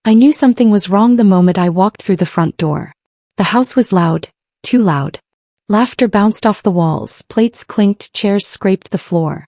I knew something was wrong the moment I walked through the front door. The house was loud, too loud. Laughter bounced off the walls, plates clinked, chairs scraped the floor.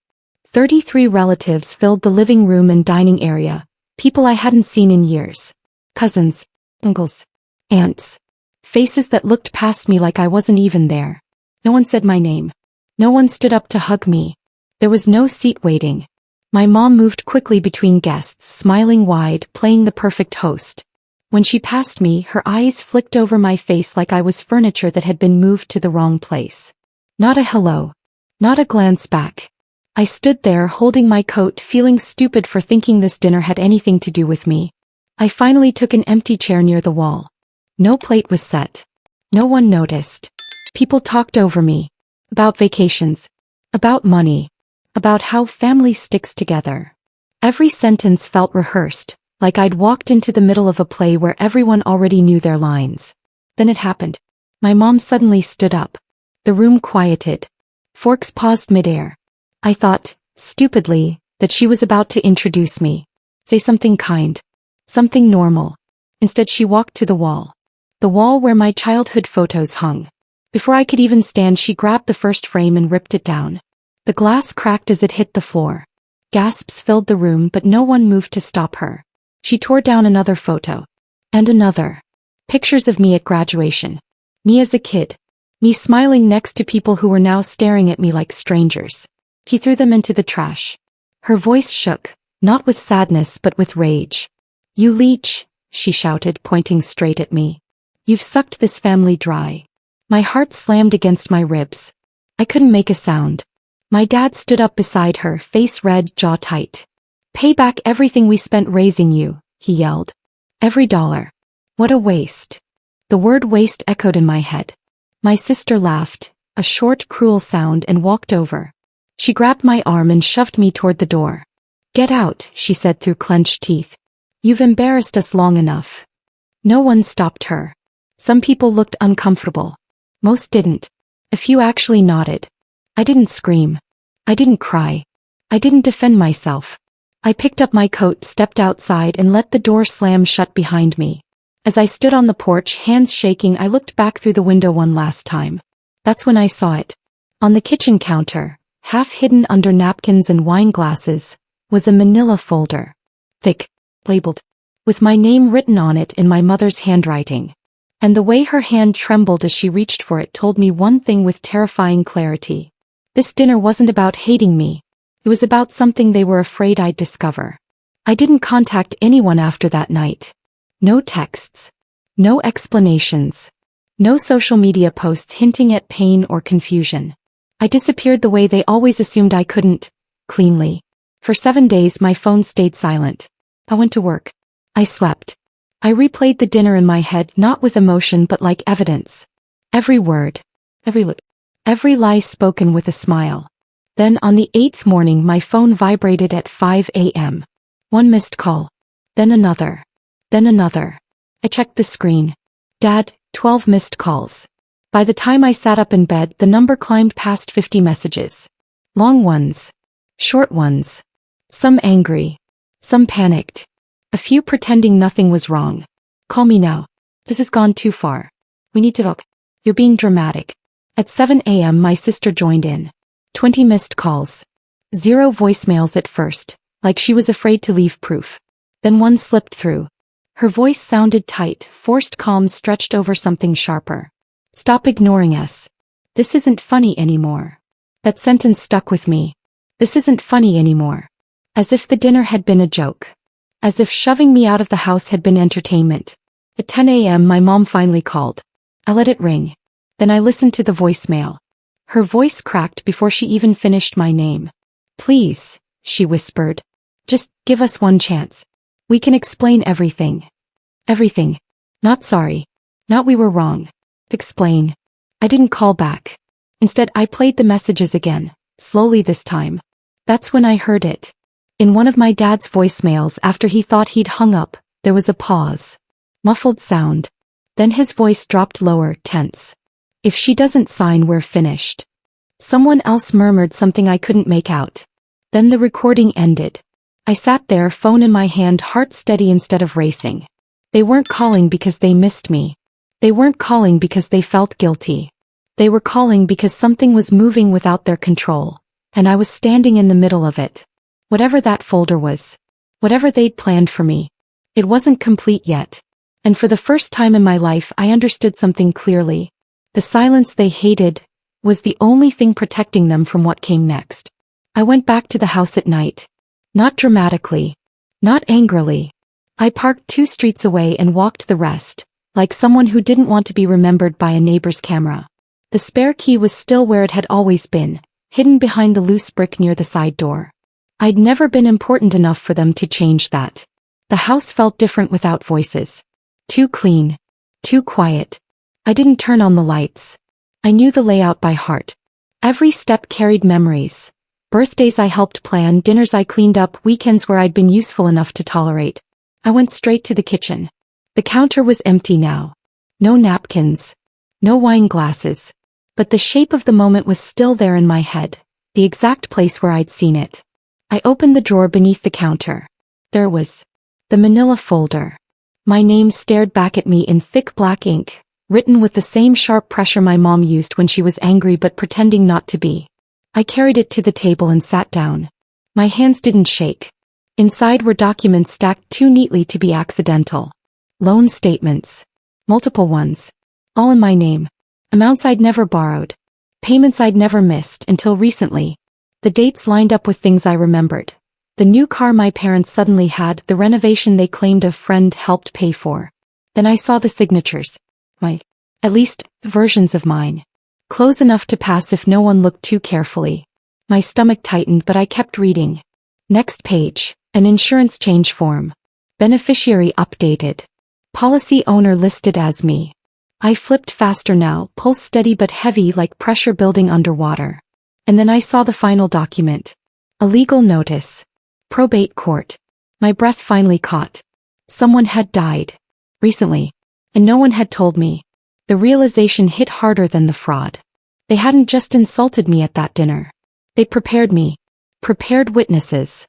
33 relatives filled the living room and dining area, people I hadn't seen in years. Cousins, uncles, aunts. Faces that looked past me like I wasn't even there. No one said my name. No one stood up to hug me. There was no seat waiting. My mom moved quickly between guests, smiling wide, playing the perfect host. When she passed me, her eyes flicked over my face like I was furniture that had been moved to the wrong place. Not a hello. Not a glance back. I stood there holding my coat, feeling stupid for thinking this dinner had anything to do with me. I finally took an empty chair near the wall. No plate was set. No one noticed. People talked over me. About vacations. About money. About how family sticks together. Every sentence felt rehearsed, like I'd walked into the middle of a play where everyone already knew their lines. Then it happened. My mom suddenly stood up. The room quieted. Forks paused midair. I thought, stupidly, that she was about to introduce me. Say something kind. Something normal. Instead she walked to the wall. The wall where my childhood photos hung. Before I could even stand, she grabbed the first frame and ripped it down. The glass cracked as it hit the floor. Gasps filled the room, but no one moved to stop her. She tore down another photo. And another. Pictures of me at graduation. Me as a kid. Me smiling next to people who were now staring at me like strangers. She threw them into the trash. Her voice shook, not with sadness but with rage. "You leech," she shouted, pointing straight at me. "You've sucked this family dry." My heart slammed against my ribs. I couldn't make a sound. My dad stood up beside her, face red, jaw tight. "Pay back everything we spent raising you," he yelled. "Every dollar." What a waste. The word waste echoed in my head. My sister laughed, a short, cruel sound, and walked over. She grabbed my arm and shoved me toward the door. "Get out," she said through clenched teeth. "You've embarrassed us long enough." No one stopped her. Some people looked uncomfortable. Most didn't. A few actually nodded. I didn't scream. I didn't cry. I didn't defend myself. I picked up my coat, stepped outside, and let the door slam shut behind me. As I stood on the porch, hands shaking, I looked back through the window one last time. That's when I saw it. On the kitchen counter, half hidden under napkins and wine glasses, was a manila folder. Thick, labeled, with my name written on it in my mother's handwriting. And the way her hand trembled as she reached for it told me one thing with terrifying clarity. This dinner wasn't about hating me. It was about something they were afraid I'd discover. I didn't contact anyone after that night. No texts. No explanations. No social media posts hinting at pain or confusion. I disappeared the way they always assumed I couldn't, cleanly. For 7 days my phone stayed silent. I went to work. I slept. I replayed the dinner in my head, not with emotion but like evidence. Every word. Every look. Every lie spoken with a smile. Then on the 8th morning my phone vibrated at 5 a.m. One missed call. Then another. Then another. I checked the screen. Dad, 12 missed calls. By the time I sat up in bed, the number climbed past 50 messages. Long ones. Short ones. Some angry. Some panicked. A few pretending nothing was wrong. "Call me now. This has gone too far. We need to talk. You're being dramatic." At 7 a.m. my sister joined in. 20 missed calls. 0 voicemails at first, like she was afraid to leave proof. Then one slipped through. Her voice sounded tight, forced calm stretched over something sharper. "Stop ignoring us. This isn't funny anymore." That sentence stuck with me. This isn't funny anymore. As if the dinner had been a joke. As if shoving me out of the house had been entertainment. At 10 a.m. my mom finally called. I let it ring. Then I listened to the voicemail. Her voice cracked before she even finished my name. "Please," she whispered. "Just give us one chance. We can explain everything." Everything. Not sorry. Not we were wrong. Explain. I didn't call back. Instead I played the messages again, slowly this time. That's when I heard it. In one of my dad's voicemails after he thought he'd hung up, there was a pause. Muffled sound. Then his voice dropped lower, tense. "If she doesn't sign, we're finished." Someone else murmured something I couldn't make out. Then the recording ended. I sat there, phone in my hand, heart steady instead of racing. They weren't calling because they missed me. They weren't calling because they felt guilty. They were calling because something was moving without their control, and I was standing in the middle of it. Whatever that folder was, whatever they'd planned for me, it wasn't complete yet. And for the first time in my life I understood something clearly. The silence they hated was the only thing protecting them from what came next. I went back to the house at night. Not dramatically. Not angrily. I parked 2 streets away and walked the rest, like someone who didn't want to be remembered by a neighbor's camera. The spare key was still where it had always been, hidden behind the loose brick near the side door. I'd never been important enough for them to change that. The house felt different without voices. Too clean. Too quiet. I didn't turn on the lights. I knew the layout by heart. Every step carried memories. Birthdays I helped plan, dinners I cleaned up, weekends where I'd been useful enough to tolerate. I went straight to the kitchen. The counter was empty now. No napkins. No wine glasses. But the shape of the moment was still there in my head, the exact place where I'd seen it. I opened the drawer beneath the counter. There was the manila folder. My name stared back at me in thick black ink, written with the same sharp pressure my mom used when she was angry but pretending not to be. I carried it to the table and sat down. My hands didn't shake. Inside were documents stacked too neatly to be accidental. Loan statements. Multiple ones. All in my name. Amounts I'd never borrowed. Payments I'd never missed until recently. The dates lined up with things I remembered. The new car my parents suddenly had, the renovation they claimed a friend helped pay for. Then I saw the signatures. At least, versions of mine. Close enough to pass if no one looked too carefully. My stomach tightened but I kept reading. Next page. An insurance change form. Beneficiary updated. Policy owner listed as me. I flipped faster now, pulse steady but heavy like pressure building underwater. And then I saw the final document. A legal notice. Probate court. My breath finally caught. Someone had died. Recently. And no one had told me. The realization hit harder than the fraud. They hadn't just insulted me at that dinner. They'd prepared me. Prepared witnesses.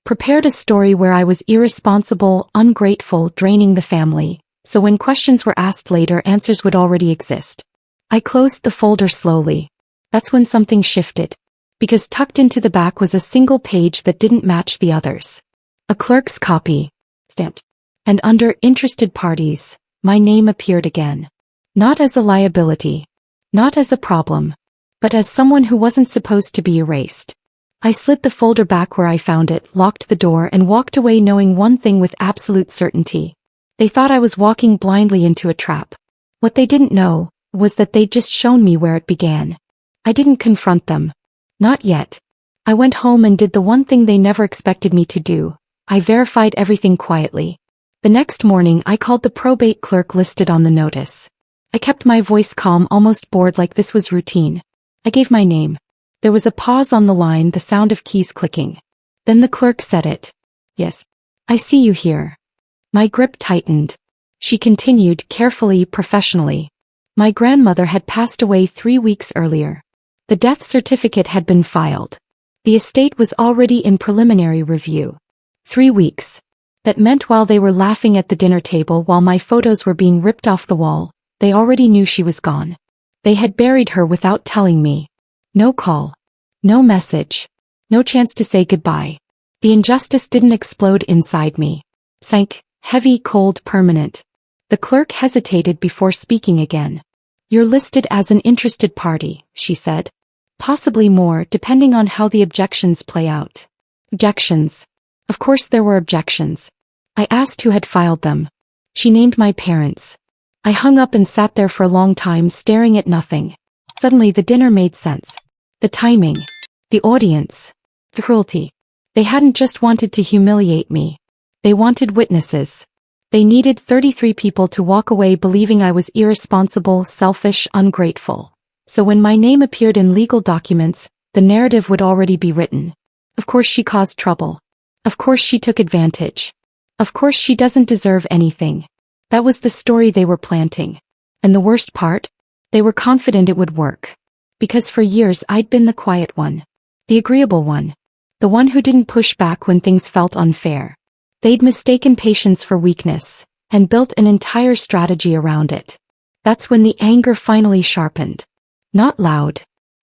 Prepared a story where I was irresponsible, ungrateful, draining the family, so when questions were asked later answers would already exist. I closed the folder slowly. That's when something shifted. Because tucked into the back was a single page that didn't match the others. A clerk's copy. Stamped. And under interested parties, my name appeared again. Not as a liability. Not as a problem. But as someone who wasn't supposed to be erased. I slid the folder back where I found it, locked the door and walked away knowing one thing with absolute certainty. They thought I was walking blindly into a trap. What they didn't know was that they'd just shown me where it began. I didn't confront them. Not yet. I went home and did the one thing they never expected me to do. I verified everything quietly. The next morning I called the probate clerk listed on the notice. I kept my voice calm, almost bored, like this was routine. I gave my name. There was a pause on the line, the sound of keys clicking. Then the clerk said it. Yes. I see you here. My grip tightened. She continued, carefully, professionally. My grandmother had passed away 3 weeks earlier. The death certificate had been filed. The estate was already in preliminary review. 3 weeks. That meant while they were laughing at the dinner table, while my photos were being ripped off the wall, they already knew she was gone. They had buried her without telling me. No call. No message. No chance to say goodbye. The injustice didn't explode inside me. Sank, heavy, cold, permanent. The clerk hesitated before speaking again. You're listed as an interested party, she said. Possibly more, depending on how the objections play out. Objections. Of course there were objections. I asked who had filed them. She named my parents. I hung up and sat there for a long time staring at nothing. Suddenly the dinner made sense. The timing. The audience. The cruelty. They hadn't just wanted to humiliate me. They wanted witnesses. They needed 33 people to walk away believing I was irresponsible, selfish, ungrateful. So when my name appeared in legal documents, the narrative would already be written. Of course she caused trouble. Of course she took advantage. Of course she doesn't deserve anything. That was the story they were planting. And the worst part? They were confident it would work. Because for years I'd been the quiet one. The agreeable one. The one who didn't push back when things felt unfair. They'd mistaken patience for weakness, and built an entire strategy around it. That's when the anger finally sharpened. Not loud.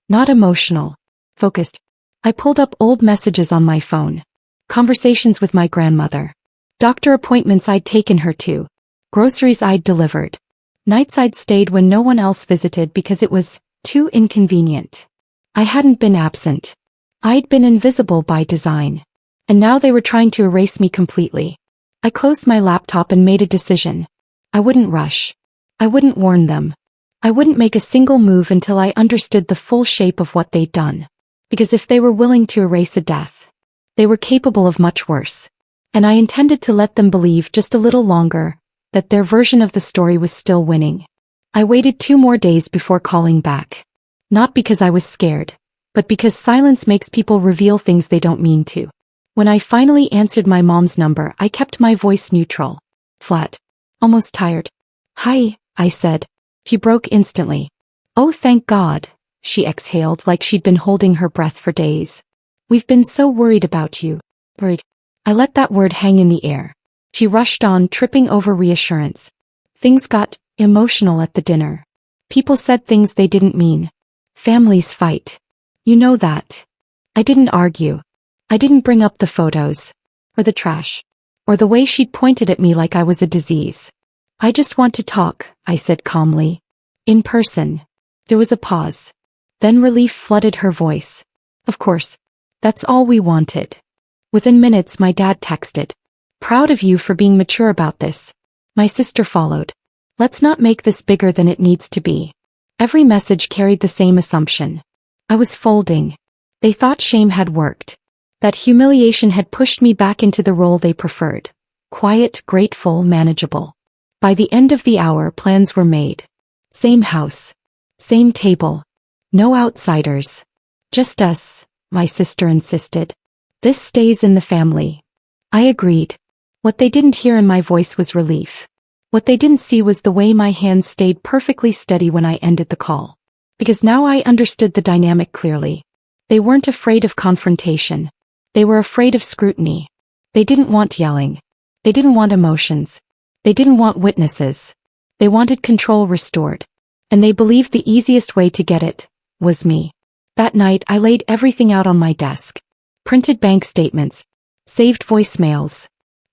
Not emotional. Focused. I pulled up old messages on my phone. Conversations with my grandmother. Doctor appointments I'd taken her to. Groceries I'd delivered. Nights I'd stayed when no one else visited because it was too inconvenient. I hadn't been absent. I'd been invisible by design. And now they were trying to erase me completely. I closed my laptop and made a decision. I wouldn't rush. I wouldn't warn them. I wouldn't make a single move until I understood the full shape of what they'd done. Because if they were willing to erase a death, they were capable of much worse. And I intended to let them believe just a little longer that their version of the story was still winning. I waited 2 more days before calling back. Not because I was scared, but because silence makes people reveal things they don't mean to. When I finally answered my mom's number, I kept my voice neutral. Flat. Almost tired. "Hi," I said. She broke instantly. "Oh, thank God," she exhaled like she'd been holding her breath for days. "We've been so worried about you." Worried. I let that word hang in the air. She rushed on, tripping over reassurance. Things got emotional at the dinner. People said things they didn't mean. Families fight. You know that. I didn't argue. I didn't bring up the photos. Or the trash. Or the way she'd pointed at me like I was a disease. "I just want to talk," I said calmly. "In person." There was a pause. Then relief flooded her voice. "Of course. That's all we wanted." Within minutes my dad texted. "Proud of you for being mature about this." My sister followed. "Let's not make this bigger than it needs to be." Every message carried the same assumption. I was folding. They thought shame had worked. That humiliation had pushed me back into the role they preferred. Quiet, grateful, manageable. By the end of the hour, plans were made. Same house. Same table. No outsiders. "Just us," my sister insisted. "This stays in the family." I agreed. What they didn't hear in my voice was relief. What they didn't see was the way my hands stayed perfectly steady when I ended the call. Because now I understood the dynamic clearly. They weren't afraid of confrontation. They were afraid of scrutiny. They didn't want yelling. They didn't want emotions. They didn't want witnesses. They wanted control restored. And they believed the easiest way to get it was me. That night I laid everything out on my desk. Printed bank statements. Saved voicemails.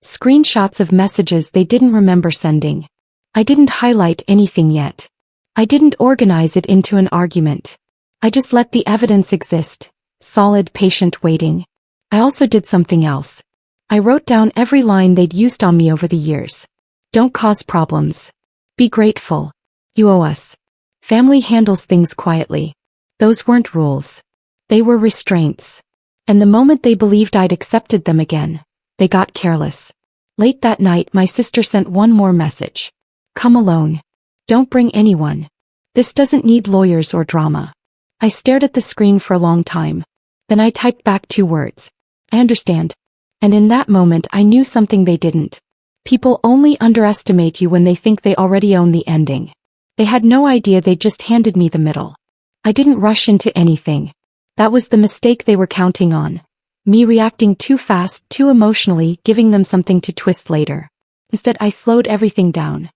Screenshots of messages they didn't remember sending. I didn't highlight anything yet. I didn't organize it into an argument. I just let the evidence exist. Solid, patient waiting. I also did something else. I wrote down every line they'd used on me over the years. Don't cause problems. Be grateful. You owe us. Family handles things quietly. Those weren't rules. They were restraints. And the moment they believed I'd accepted them again, they got careless. Late that night my sister sent one more message. "Come alone. Don't bring anyone. This doesn't need lawyers or drama." I stared at the screen for a long time. Then I typed back 2 words. "I understand." And in that moment I knew something they didn't. People only underestimate you when they think they already own the ending. They had no idea they'd just handed me the middle. I didn't rush into anything. That was the mistake they were counting on. Me reacting too fast, too emotionally, giving them something to twist later. Instead I slowed everything down.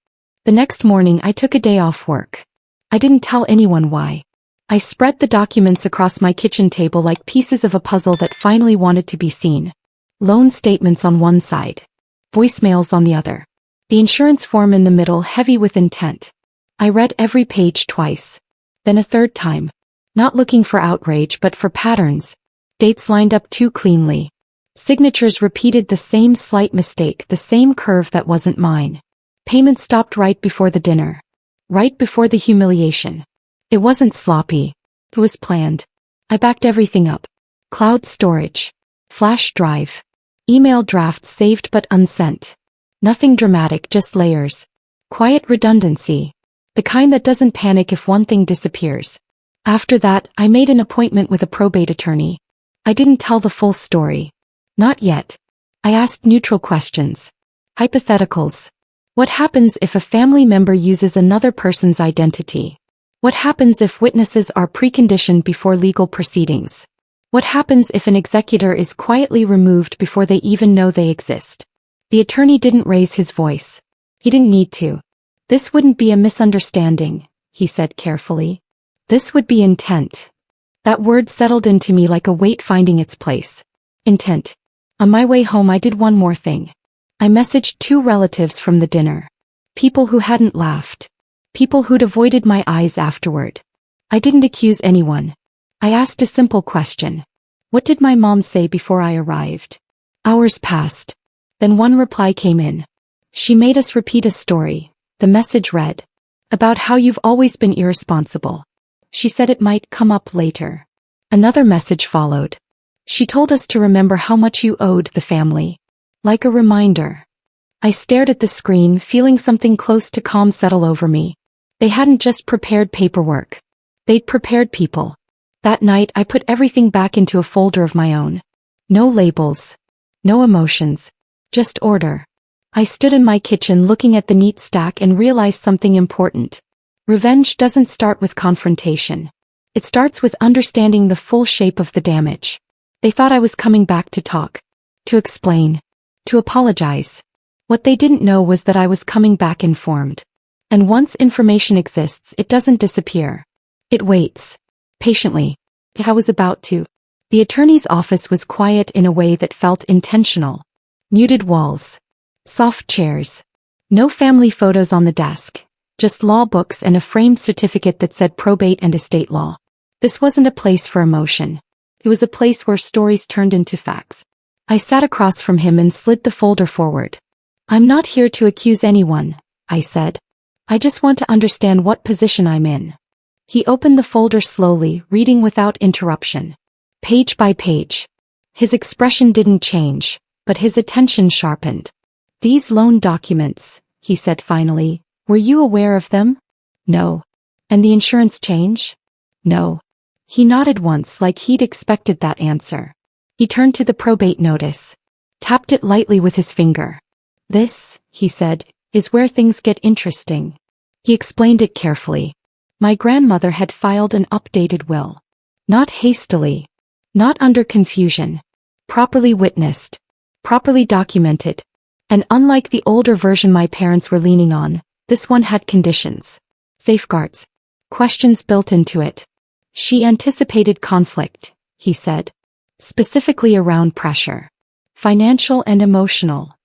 The next morning I took a day off work. I didn't tell anyone why. I spread the documents across my kitchen table like pieces of a puzzle that finally wanted to be seen. Loan statements on one side. Voicemails on the other. The insurance form in the middle, heavy with intent. I read every page twice. Then a third time. Not looking for outrage but for patterns. Dates lined up too cleanly. Signatures repeated the same slight mistake, the same curve that wasn't mine. Payment stopped right before the dinner. Right before the humiliation. It wasn't sloppy. It was planned. I backed everything up. Cloud storage. Flash drive. Email drafts saved but unsent. Nothing dramatic, just layers. Quiet redundancy. The kind that doesn't panic if one thing disappears. After that, I made an appointment with a probate attorney. I didn't tell the full story. Not yet. I asked neutral questions. Hypotheticals. What happens if a family member uses another person's identity? What happens if witnesses are preconditioned before legal proceedings? What happens if an executor is quietly removed before they even know they exist? The attorney didn't raise his voice. He didn't need to. This wouldn't be a misunderstanding, he said carefully. This would be intent. That word settled into me like a weight finding its place. Intent. On my way home I did one more thing. I messaged 2 relatives from the dinner. People who hadn't laughed. People who'd avoided my eyes afterward. I didn't accuse anyone. I asked a simple question. What did my mom say before I arrived? Hours passed. Then one reply came in. She made us repeat a story. The message read, about how you've always been irresponsible. She said it might come up later. Another message followed. She told us to remember how much you owed the family. Like a reminder. I stared at the screen, feeling something close to calm settle over me. They hadn't just prepared paperwork. They'd prepared people. That night I put everything back into a folder of my own. No labels. No emotions. Just order. I stood in my kitchen looking at the neat stack and realized something important. Revenge doesn't start with confrontation. It starts with understanding the full shape of the damage. They thought I was coming back to talk. To explain. To apologize. What they didn't know was that I was coming back informed. And once information exists, it doesn't disappear. It waits. Patiently. I was about to. The attorney's office was quiet in a way that felt intentional. Muted walls. Soft chairs. No family photos on the desk. Just law books and a framed certificate that said probate and estate law. This wasn't a place for emotion. It was a place where stories turned into facts. I sat across from him and slid the folder forward. I'm not here to accuse anyone, I said. I just want to understand what position I'm in. He opened the folder slowly, reading without interruption. Page by page. His expression didn't change, but his attention sharpened. These loan documents, he said finally, were you aware of them? No. And the insurance change? No. He nodded once like he'd expected that answer. He turned to the probate notice. Tapped it lightly with his finger. This, he said, is where things get interesting. He explained it carefully. My grandmother had filed an updated will. Not hastily. Not under confusion. Properly witnessed. Properly documented. And unlike the older version my parents were leaning on, this one had conditions. Safeguards. Questions built into it. She anticipated conflict, he said. Specifically around pressure. Financial and emotional.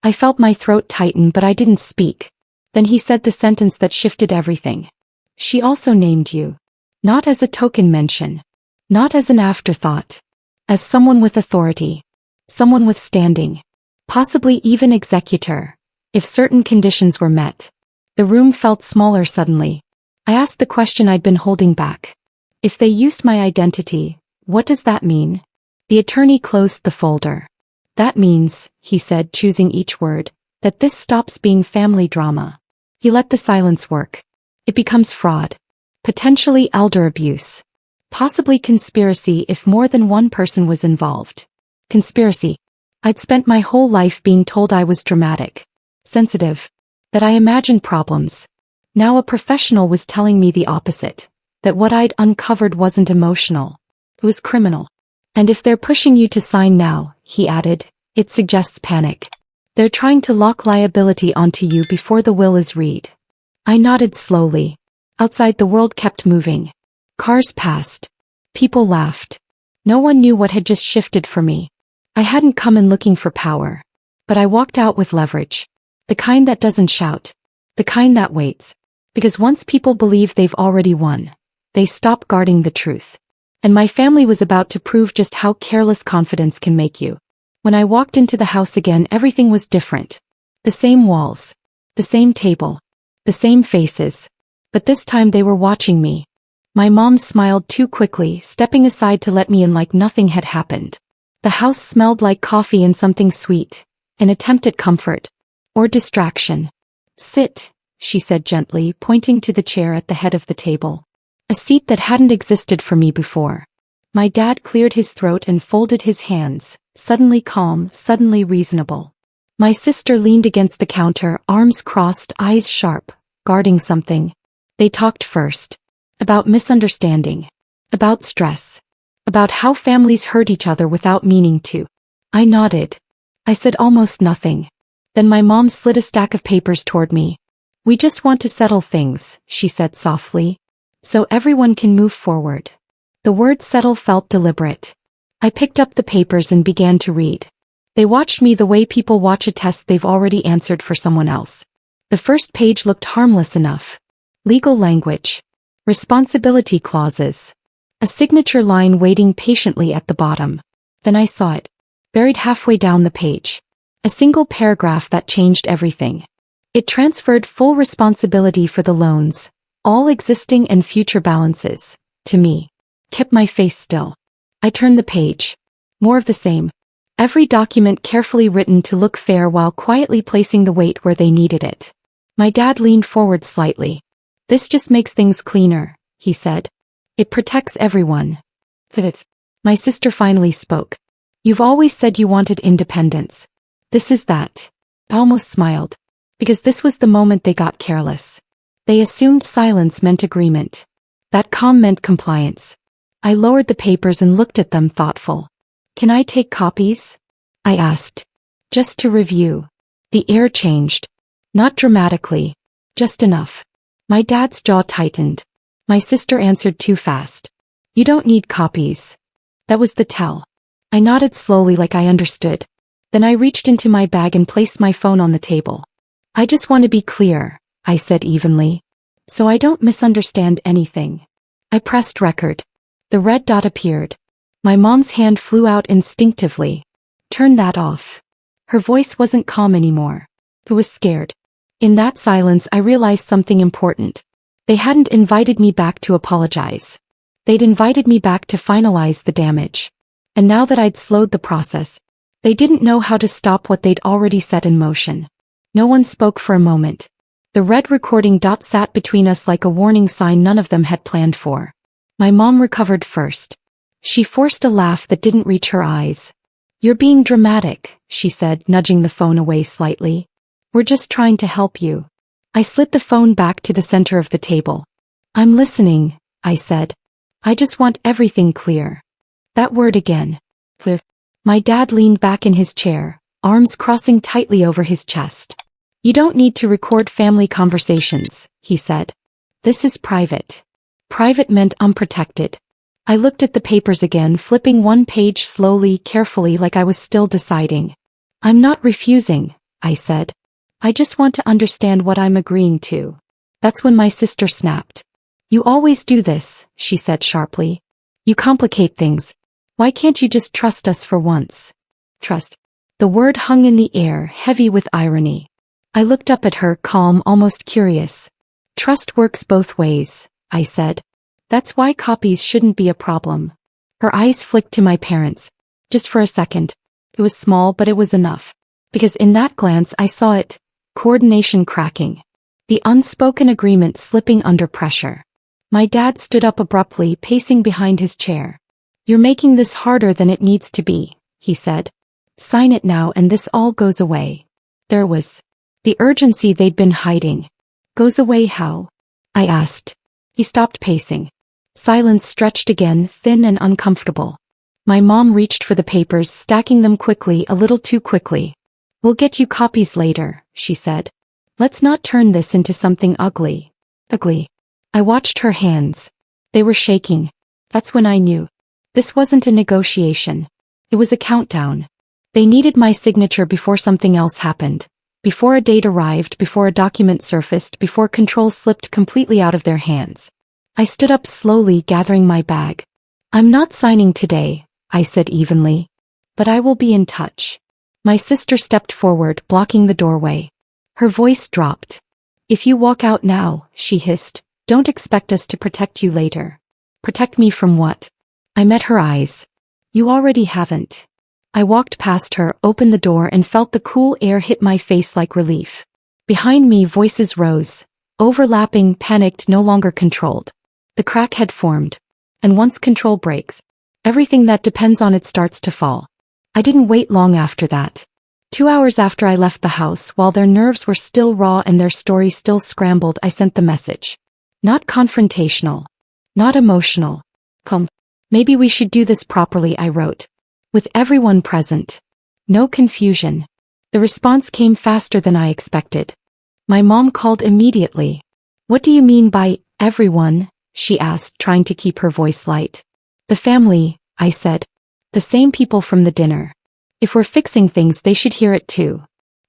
I felt my throat tighten but I didn't speak. Then he said the sentence that shifted everything. She also named you. Not as a token mention. Not as an afterthought. As someone with authority. Someone with standing. Possibly even executor, if certain conditions were met. The room felt smaller suddenly. I asked the question I'd been holding back. If they used my identity, what does that mean? The attorney closed the folder. That means, he said, choosing each word, that this stops being family drama. He let the silence work. It becomes fraud. Potentially elder abuse. Possibly conspiracy if more than one person was involved. Conspiracy. I'd spent my whole life being told I was dramatic, sensitive, that I imagined problems. Now a professional was telling me the opposite, that what I'd uncovered wasn't emotional. It was criminal. And if they're pushing you to sign now, he added, it suggests panic. They're trying to lock liability onto you before the will is read. I nodded slowly. Outside the world kept moving. Cars passed. People laughed. No one knew what had just shifted for me. I hadn't come in looking for power. But I walked out with leverage. The kind that doesn't shout. The kind that waits. Because once people believe they've already won, they stop guarding the truth. And my family was about to prove just how careless confidence can make you. When I walked into the house again, everything was different. The same walls. The same table. The same faces. But this time they were watching me. My mom smiled too quickly, stepping aside to let me in like nothing had happened. The house smelled like coffee and something sweet. An attempt at comfort. Or distraction. Sit, she said gently, pointing to the chair at the head of the table. A seat that hadn't existed for me before. My dad cleared his throat and folded his hands, suddenly calm, suddenly reasonable. My sister leaned against the counter, arms crossed, eyes sharp, guarding something. They talked first. About misunderstanding. About stress. About how families hurt each other without meaning to. I nodded. I said almost nothing. Then my mom slid a stack of papers toward me. We just want to settle things, she said softly. So everyone can move forward. The word settle felt deliberate. I picked up the papers and began to read. They watched me the way people watch a test they've already answered for someone else. The first page looked harmless enough. Legal language. Responsibility clauses. A signature line waiting patiently at the bottom. Then I saw it. Buried halfway down the page. A single paragraph that changed everything. It transferred full responsibility for the loans, all existing and future balances, to me. Kept my face still. I turned the page. More of the same. Every document carefully written to look fair while quietly placing the weight where they needed it. My dad leaned forward slightly. This just makes things cleaner, he said. It protects everyone. My sister finally spoke. You've always said you wanted independence. This is that. I almost smiled. Because this was the moment they got careless. They assumed silence meant agreement. That calm meant compliance. I lowered the papers and looked at them thoughtful. Can I take copies? I asked. Just to review. The air changed. Not dramatically. Just enough. My dad's jaw tightened. My sister answered too fast. You don't need copies. That was the tell. I nodded slowly like I understood. Then I reached into my bag and placed my phone on the table. I just want to be clear, I said evenly. So I don't misunderstand anything. I pressed record. The red dot appeared. My mom's hand flew out instinctively. Turn that off. Her voice wasn't calm anymore. It was scared. In that silence I realized something important. They hadn't invited me back to apologize. They'd invited me back to finalize the damage. And now that I'd slowed the process, they didn't know how to stop what they'd already set in motion. No one spoke for a moment. The red recording dot sat between us like a warning sign none of them had planned for. My mom recovered first. She forced a laugh that didn't reach her eyes. You're being dramatic, she said, nudging the phone away slightly. We're just trying to help you. I slid the phone back to the center of the table. I'm listening, I said. I just want everything clear. That word again. Clear. My dad leaned back in his chair, arms crossing tightly over his chest. You don't need to record family conversations, he said. This is private. Private meant unprotected. I looked at the papers again, flipping one page slowly, carefully, like I was still deciding. I'm not refusing, I said. I just want to understand what I'm agreeing to. That's when my sister snapped. You always do this, she said sharply. You complicate things. Why can't you just trust us for once? Trust. The word hung in the air, heavy with irony. I looked up at her, calm, almost curious. Trust works both ways, I said. That's why copies shouldn't be a problem. Her eyes flicked to my parents. Just for a second. It was small, but it was enough. Because in that glance I saw it. Coordination cracking. The unspoken agreement slipping under pressure. My dad stood up abruptly, pacing behind his chair. You're making this harder than it needs to be, he said. Sign it now and this all goes away. There was the urgency they'd been hiding. Goes away how? I asked. He stopped pacing. Silence stretched again, thin and uncomfortable. My mom reached for the papers, stacking them quickly, a little too quickly. We'll get you copies later, she said. Let's not turn this into something ugly. Ugly. I watched her hands. They were shaking. That's when I knew. This wasn't a negotiation. It was a countdown. They needed my signature before something else happened. Before a date arrived, before a document surfaced, before control slipped completely out of their hands. I stood up slowly, gathering my bag. I'm not signing today, I said evenly. But I will be in touch. My sister stepped forward, blocking the doorway. Her voice dropped. If you walk out now, she hissed, don't expect us to protect you later. Protect me from what? I met her eyes. You already haven't. I walked past her, opened the door and felt the cool air hit my face like relief. Behind me voices rose. Overlapping, panicked, no longer controlled. The crack had formed. And once control breaks, everything that depends on it starts to fall. I didn't wait long after that. 2 hours after I left the house, while their nerves were still raw and their story still scrambled, I sent the message. Not confrontational. Not emotional. Come. Maybe we should do this properly, I wrote. With everyone present. No confusion. The response came faster than I expected. My mom called immediately. "What do you mean by everyone?" she asked, trying to keep her voice light. "The family," I said. "The same people from the dinner. If we're fixing things, they should hear it too."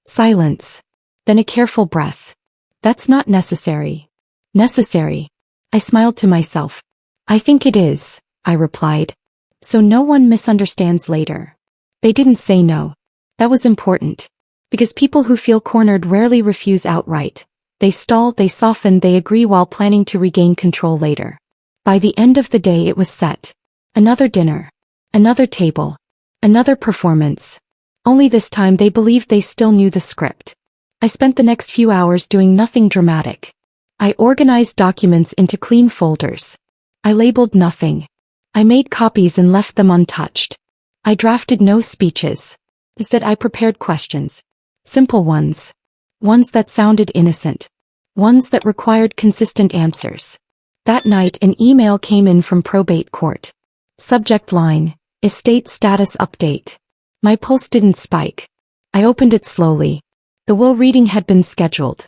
Silence. Then a careful breath. "That's not necessary." "Necessary?" I smiled to myself. "I think it is," I replied. "So no one misunderstands later." They didn't say no. That was important. Because people who feel cornered rarely refuse outright. They stall, they soften, they agree while planning to regain control later. By the end of the day it was set. Another dinner. Another table. Another performance. Only this time they believed they still knew the script. I spent the next few hours doing nothing dramatic. I organized documents into clean folders. I labeled nothing. I made copies and left them untouched. I drafted no speeches. Instead I prepared questions. Simple ones. Ones that sounded innocent. Ones that required consistent answers. That night an email came in from probate court. Subject line, estate status update. My pulse didn't spike. I opened it slowly. The will reading had been scheduled.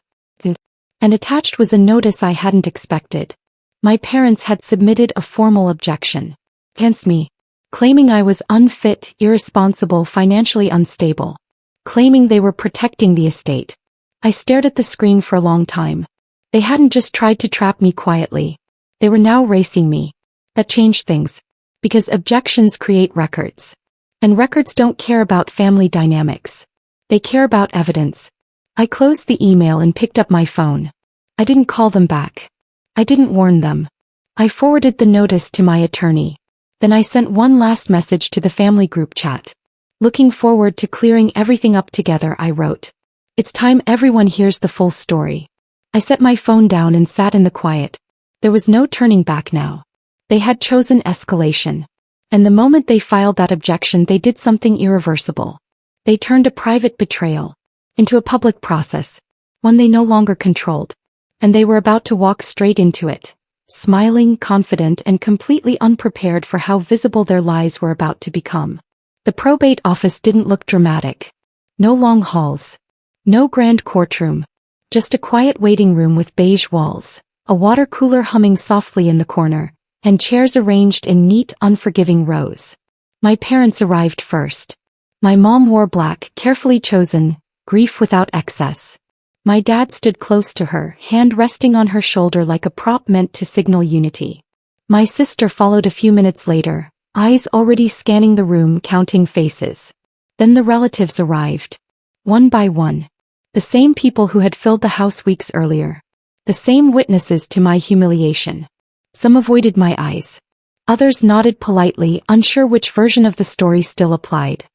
And attached was a notice I hadn't expected. My parents had submitted a formal objection against me, claiming I was unfit, irresponsible, financially unstable, claiming they were protecting the estate. I stared at the screen for a long time. They hadn't just tried to trap me quietly. They were now racing me. That changed things. Because objections create records. And records don't care about family dynamics. They care about evidence. I closed the email and picked up my phone. I didn't call them back. I didn't warn them. I forwarded the notice to my attorney. Then I sent one last message to the family group chat. Looking forward to clearing everything up together, I wrote. It's time everyone hears the full story. I set my phone down and sat in the quiet. There was no turning back now. They had chosen escalation. And the moment they filed that objection, they did something irreversible. They turned a private betrayal into a public process, one they no longer controlled. And they were about to walk straight into it, smiling, confident, and completely unprepared for how visible their lies were about to become. The probate office didn't look dramatic. No long halls. No grand courtroom. Just a quiet waiting room with beige walls, a water cooler humming softly in the corner, and chairs arranged in neat, unforgiving rows. My parents arrived first. My mom wore black, carefully chosen, grief without excess. My dad stood close to her, hand resting on her shoulder like a prop meant to signal unity. My sister followed a few minutes later, eyes already scanning the room, counting faces. Then the relatives arrived. One by one. The same people who had filled the house weeks earlier. The same witnesses to my humiliation. Some avoided my eyes. Others nodded politely, unsure which version of the story still applied.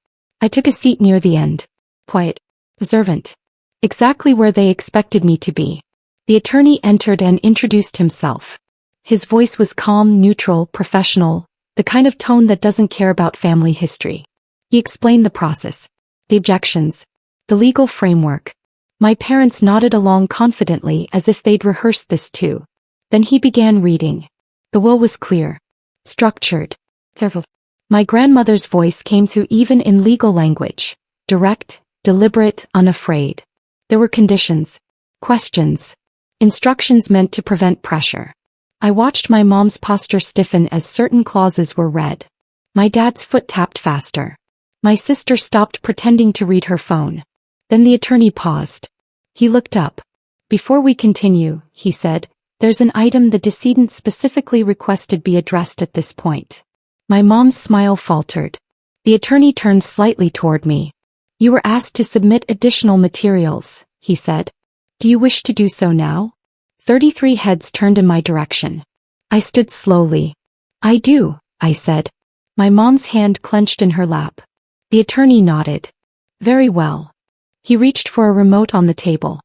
I took a seat near the end. Quiet. Observant. Exactly where they expected me to be. The attorney entered and introduced himself. His voice was calm, neutral, professional, the kind of tone that doesn't care about family history. He explained the process, the objections, the legal framework. My parents nodded along confidently as if they'd rehearsed this too. Then he began reading. The will was clear, structured, careful. My grandmother's voice came through even in legal language, direct, deliberate, unafraid. There were conditions, questions, instructions meant to prevent pressure. I watched my mom's posture stiffen as certain clauses were read. My dad's foot tapped faster. My sister stopped pretending to read her phone. Then the attorney paused. He looked up. "Before we continue," he said, "there's an item the decedent specifically requested be addressed at this point." My mom's smile faltered. The attorney turned slightly toward me. "You were asked to submit additional materials," he said. "Do you wish to do so now?" 33 heads turned in my direction. I stood slowly. "I do," I said. My mom's hand clenched in her lap. The attorney nodded. "Very well." He reached for a remote on the table.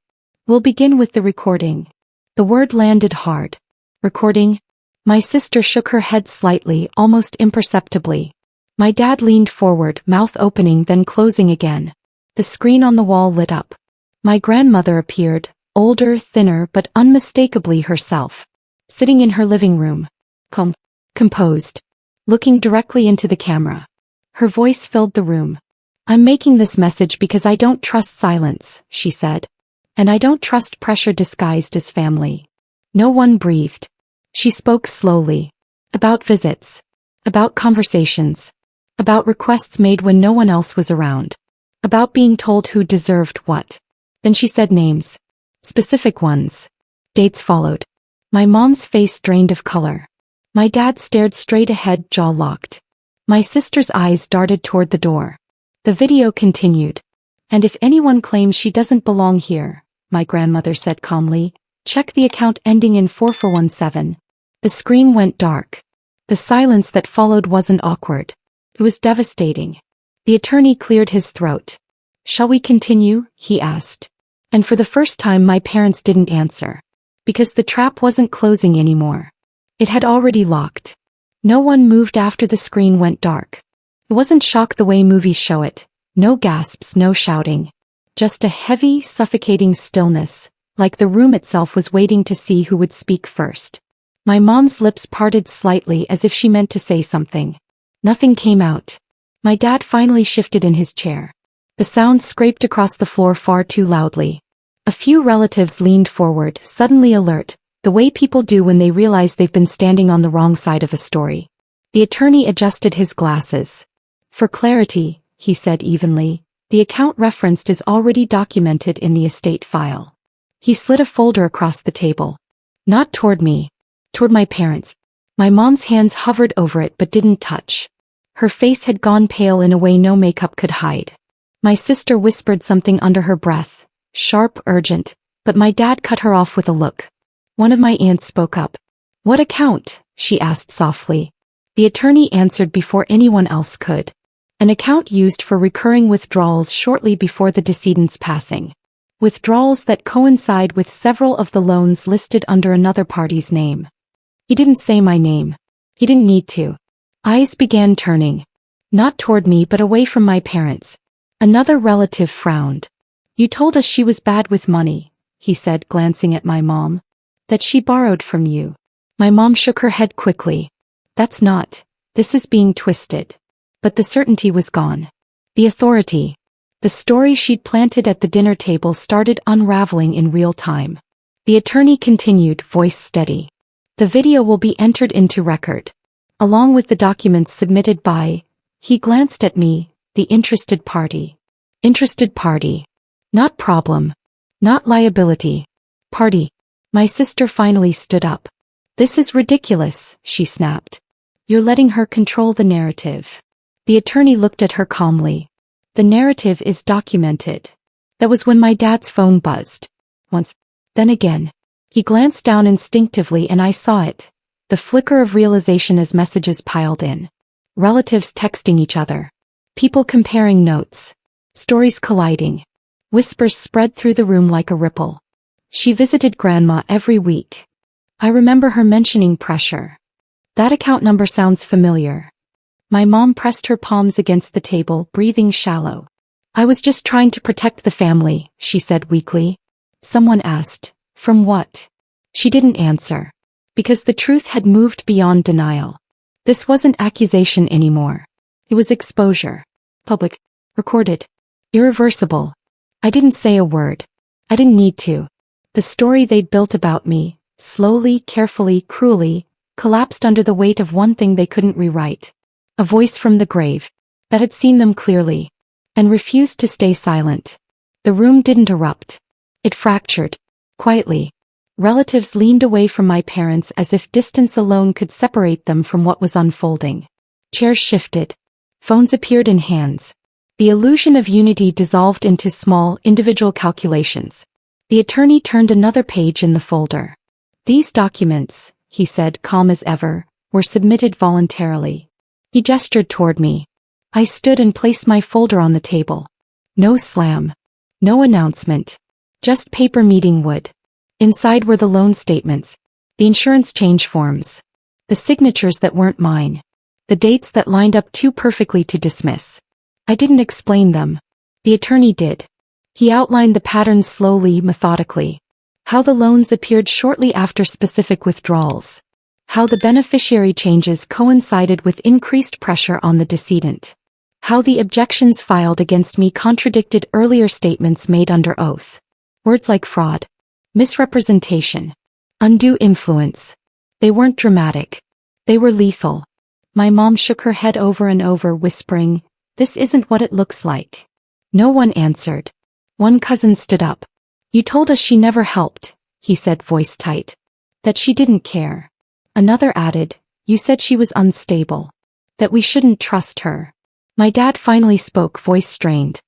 "We'll begin with the recording." The word landed hard. "Recording?" My sister shook her head slightly, almost imperceptibly. My dad leaned forward, mouth opening then closing again. The screen on the wall lit up. My grandmother appeared, older, thinner, but unmistakably herself. Sitting in her living room. Composed. Looking directly into the camera. Her voice filled the room. I'm making this message because I don't trust silence, she said. And I don't trust pressure disguised as family. No one breathed. She spoke slowly. About visits. About conversations. About requests made when no one else was around. About being told who deserved what. Then she said names. Specific ones. Dates followed. My mom's face drained of color. My dad stared straight ahead, jaw locked. My sister's eyes darted toward the door. The video continued. And if anyone claims she doesn't belong here, my grandmother said calmly, check the account ending in 4417. The screen went dark. The silence that followed wasn't awkward. It was devastating. The attorney cleared his throat. Shall we continue? He asked. And for the first time my parents didn't answer. Because the trap wasn't closing anymore. It had already locked. No one moved after the screen went dark. It wasn't shock the way movies show it. No gasps, no shouting. Just a heavy, suffocating stillness, like the room itself was waiting to see who would speak first. My mom's lips parted slightly as if she meant to say something. Nothing came out. My dad finally shifted in his chair. The sound scraped across the floor far too loudly. A few relatives leaned forward, suddenly alert, the way people do when they realize they've been standing on the wrong side of a story. The attorney adjusted his glasses. For clarity, he said evenly, the account referenced is already documented in the estate file. He slid a folder across the table. Not toward me. Toward my parents. My mom's hands hovered over it but didn't touch. Her face had gone pale in a way no makeup could hide. My sister whispered something under her breath. Sharp, urgent, but my dad cut her off with a look. One of my aunts spoke up. What account? She asked softly. The attorney answered before anyone else could. An account used for recurring withdrawals shortly before the decedent's passing. Withdrawals that coincide with several of the loans listed under another party's name. He didn't say my name. He didn't need to. Eyes began turning. Not toward me but away from my parents. Another relative frowned. You told us she was bad with money, he said, glancing at my mom. That she borrowed from you. My mom shook her head quickly. That's not. This is being twisted. But the certainty was gone. The authority. The story she'd planted at the dinner table started unraveling in real time. The attorney continued, voice steady. The video will be entered into record. Along with the documents submitted by, he glanced at me, the interested party. Interested party. Not problem. Not liability. Party. My sister finally stood up. This is ridiculous, she snapped. You're letting her control the narrative. The attorney looked at her calmly. The narrative is documented. That was when my dad's phone buzzed. Once. Then again. He glanced down instinctively and I saw it. The flicker of realization as messages piled in. Relatives texting each other. People comparing notes. Stories colliding. Whispers spread through the room like a ripple. She visited Grandma every week. I remember her mentioning pressure. That account number sounds familiar. My mom pressed her palms against the table, breathing shallow. I was just trying to protect the family, she said weakly. Someone asked, from what? She didn't answer. Because the truth had moved beyond denial. This wasn't accusation anymore. It was exposure. Public. Recorded. Irreversible. I didn't say a word. I didn't need to. The story they'd built about me, slowly, carefully, cruelly, collapsed under the weight of one thing they couldn't rewrite. A voice from the grave, that had seen them clearly, and refused to stay silent. The room didn't erupt. It fractured. Quietly. Relatives leaned away from my parents as if distance alone could separate them from what was unfolding. Chairs shifted. Phones appeared in hands. The illusion of unity dissolved into small, individual calculations. The attorney turned another page in the folder. These documents, he said, calm as ever, were submitted voluntarily. He gestured toward me. I stood and placed my folder on the table. No slam. No announcement. Just paper meeting wood. Inside were the loan statements, the insurance change forms, the signatures that weren't mine, the dates that lined up too perfectly to dismiss. I didn't explain them. The attorney did. He outlined the pattern slowly, methodically. How the loans appeared shortly after specific withdrawals. How the beneficiary changes coincided with increased pressure on the decedent. How the objections filed against me contradicted earlier statements made under oath. Words like fraud, misrepresentation, undue influence. They weren't dramatic. They were lethal. My mom shook her head over and over, whispering, "This isn't what it looks like." No one answered. One cousin stood up. "You told us she never helped," he said, voice tight. "That she didn't care." Another added, "You said she was unstable. That we shouldn't trust her." My dad finally spoke, voice strained.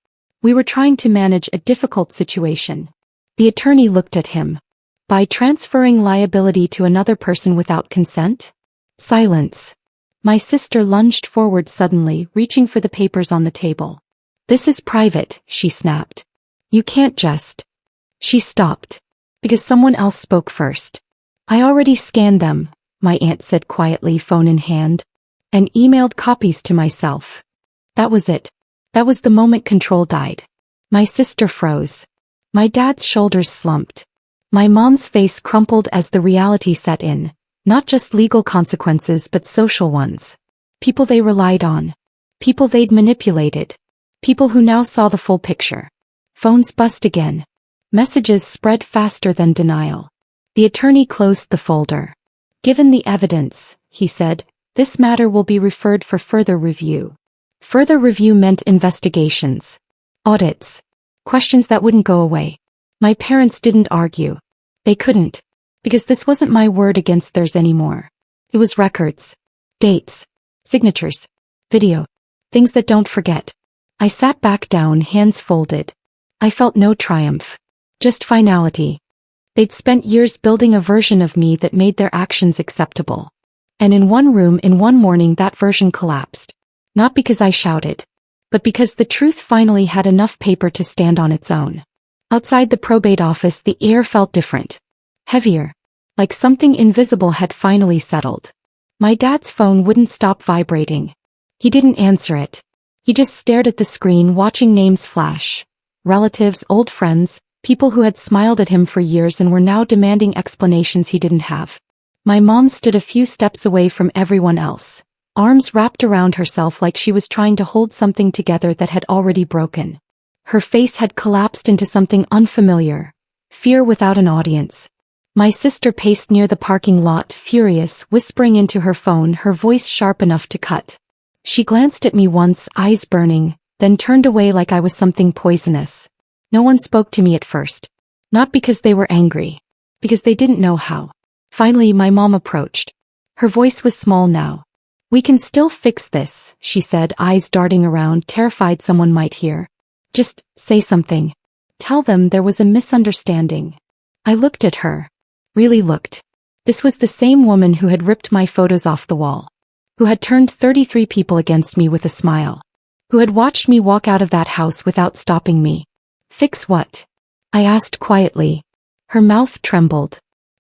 "We were trying to manage a difficult situation." The attorney looked at him. "By transferring liability to another person without consent?" Silence. My sister lunged forward suddenly, reaching for the papers on the table. "This is private," she snapped. "You can't just..." She stopped. "Because someone else spoke first." "I already scanned them," my aunt said quietly, phone in hand. "And emailed copies to myself." That was it. That was the moment control died. My sister froze. My dad's shoulders slumped. My mom's face crumpled as the reality set in. Not just legal consequences but social ones. People they relied on. People they'd manipulated. People who now saw the full picture. Phones buzzed again. Messages spread faster than denial. The attorney closed the folder. "Given the evidence," he said, "this matter will be referred for further review." Further review meant investigations. Audits. Questions that wouldn't go away. My parents didn't argue. They couldn't. Because this wasn't my word against theirs anymore. It was records. Dates. Signatures. Video. Things that don't forget. I sat back down, hands folded. I felt no triumph. Just finality. They'd spent years building a version of me that made their actions acceptable. And in one room, in one morning, that version collapsed. Not because I shouted. But because the truth finally had enough paper to stand on its own. Outside the probate office, the air felt different. Heavier. Like something invisible had finally settled. My dad's phone wouldn't stop vibrating. He didn't answer it. He just stared at the screen, watching names flash. Relatives, old friends, people who had smiled at him for years and were now demanding explanations he didn't have. My mom stood a few steps away from everyone else. Arms wrapped around herself like she was trying to hold something together that had already broken. Her face had collapsed into something unfamiliar. Fear without an audience. My sister paced near the parking lot, furious, whispering into her phone, her voice sharp enough to cut. She glanced at me once, eyes burning, then turned away like I was something poisonous. No one spoke to me at first. Not because they were angry. Because they didn't know how. Finally, my mom approached. Her voice was small now. "We can still fix this," she said, eyes darting around, terrified someone might hear. "Just say something. Tell them there was a misunderstanding." I looked at her. Really looked. This was the same woman who had ripped my photos off the wall. Who had turned 33 people against me with a smile. Who had watched me walk out of that house without stopping me. "Fix what?" I asked quietly. Her mouth trembled.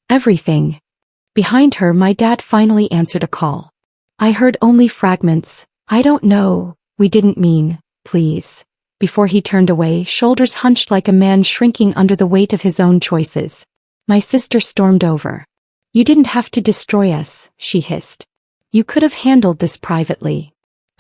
"Everything." Behind her, my dad finally answered a call. I heard only fragments. "I don't know, we didn't mean, please." Before he turned away, shoulders hunched like a man shrinking under the weight of his own choices. My sister stormed over. "You didn't have to destroy us," she hissed. "You could have handled this privately."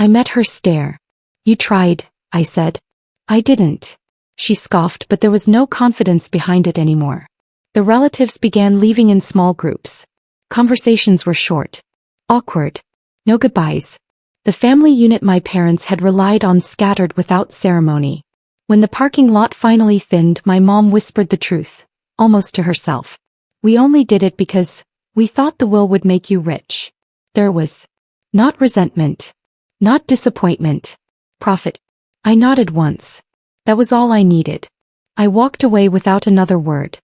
I met her stare. "You tried," I said. "I didn't." She scoffed, but there was no confidence behind it anymore. The relatives began leaving in small groups. Conversations were short. Awkward. No goodbyes. The family unit my parents had relied on scattered without ceremony. When the parking lot finally thinned, my mom whispered the truth, almost to herself. "We only did it because we thought the will would make you rich." There was not resentment, not disappointment, profit. I nodded once. That was all I needed. I walked away without another word.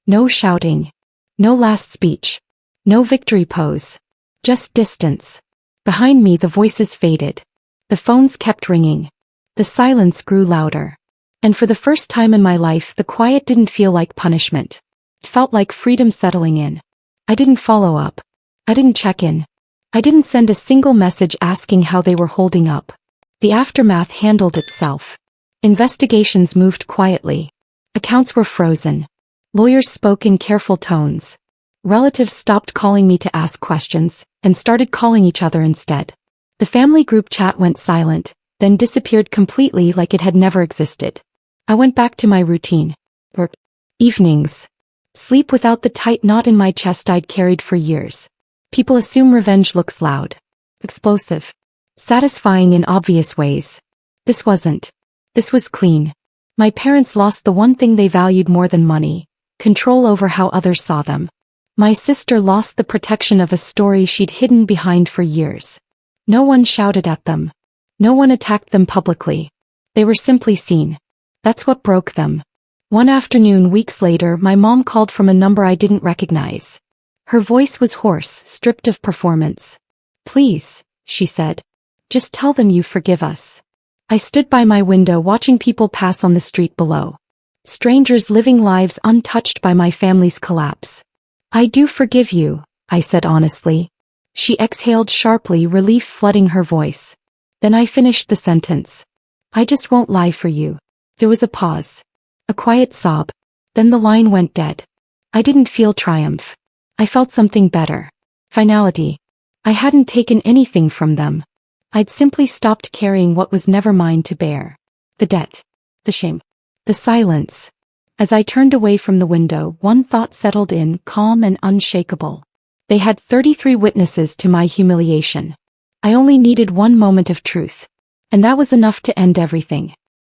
No shouting. No last speech. No victory pose. Just distance. Behind me the voices faded. The phones kept ringing. The silence grew louder. And for the first time in my life, the quiet didn't feel like punishment. It felt like freedom settling in. I didn't follow up. I didn't check in. I didn't send a single message asking how they were holding up. The aftermath handled itself. Investigations moved quietly. Accounts were frozen. Lawyers spoke in careful tones. Relatives stopped calling me to ask questions, and started calling each other instead. The family group chat went silent, then disappeared completely like it had never existed. I went back to my routine. Work. Evenings. Sleep without the tight knot in my chest I'd carried for years. People assume revenge looks loud, explosive, satisfying in obvious ways. This wasn't. This was clean. My parents lost the one thing they valued more than money: control over how others saw them. My sister lost the protection of a story she'd hidden behind for years. No one shouted at them. No one attacked them publicly. They were simply seen. That's what broke them. One afternoon weeks later, my mom called from a number I didn't recognize. Her voice was hoarse, stripped of performance. "Please," she said. "Just tell them you forgive us." I stood by my window watching people pass on the street below. Strangers living lives untouched by my family's collapse. "I do forgive you," I said honestly. She exhaled sharply, relief flooding her voice. Then I finished the sentence. "I just won't lie for you." There was a pause. A quiet sob. Then the line went dead. I didn't feel triumph. I felt something better. Finality. I hadn't taken anything from them. I'd simply stopped carrying what was never mine to bear. The debt. The shame. The silence. As I turned away from the window, one thought settled in, calm and unshakable. They had 33 witnesses to my humiliation. I only needed one moment of truth. And that was enough to end everything.